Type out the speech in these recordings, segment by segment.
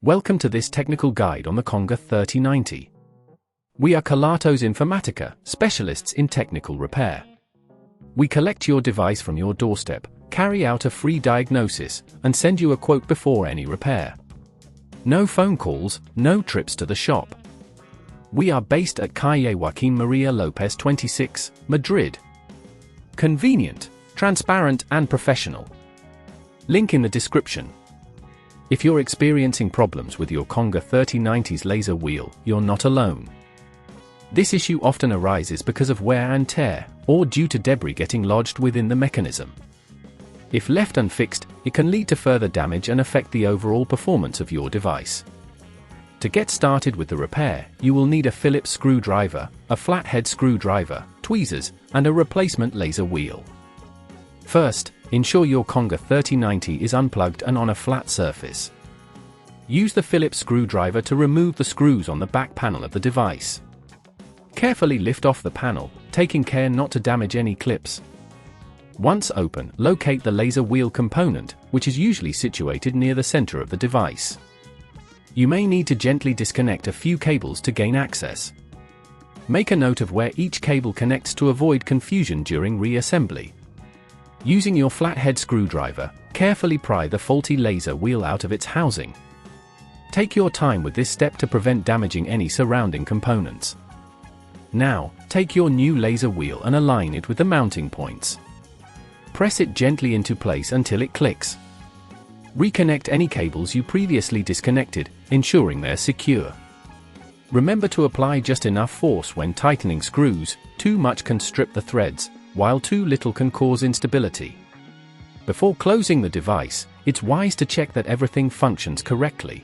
Welcome to this technical guide on the Conga 3090. We are Kelatos Informatica, specialists in technical repair. We collect your device from your doorstep, carry out a free diagnosis, and send you a quote before any repair. No phone calls, no trips to the shop. We are based at Calle Joaquín María López 26, Madrid. Convenient, transparent and professional. Link in the description. If you're experiencing problems with your Conga 3090's laser wheel, you're not alone. This issue often arises because of wear and tear, or due to debris getting lodged within the mechanism. If left unfixed, it can lead to further damage and affect the overall performance of your device. To get started with the repair, you will need a Phillips screwdriver, a flathead screwdriver, tweezers, and a replacement laser wheel. First, ensure your Conga 3090 is unplugged and on a flat surface. Use the Phillips screwdriver to remove the screws on the back panel of the device. Carefully lift off the panel, taking care not to damage any clips. Once open, locate the laser wheel component, which is usually situated near the center of the device. You may need to gently disconnect a few cables to gain access. Make a note of where each cable connects to avoid confusion during reassembly. Using your flathead screwdriver, carefully pry the faulty laser wheel out of its housing. Take your time with this step to prevent damaging any surrounding components. Now, take your new laser wheel and align it with the mounting points. Press it gently into place until it clicks. Reconnect any cables you previously disconnected, ensuring they're secure. Remember to apply just enough force when tightening screws. Too much can strip the threads, while too little can cause instability. Before closing the device, it's wise to check that everything functions correctly.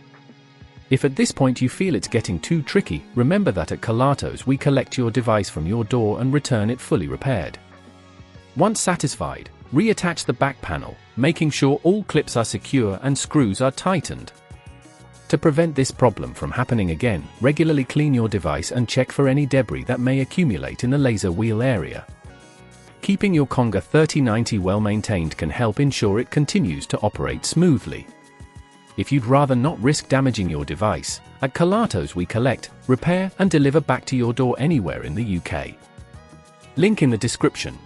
If at this point you feel it's getting too tricky, remember that at Kelatos we collect your device from your door and return it fully repaired. Once satisfied, reattach the back panel, making sure all clips are secure and screws are tightened. To prevent this problem from happening again, regularly clean your device and check for any debris that may accumulate in the laser wheel area. Keeping your Conga 3090 well maintained can help ensure it continues to operate smoothly. If you'd rather not risk damaging your device, at Kelatos we collect, repair and deliver back to your door anywhere in the UK. Link in the description.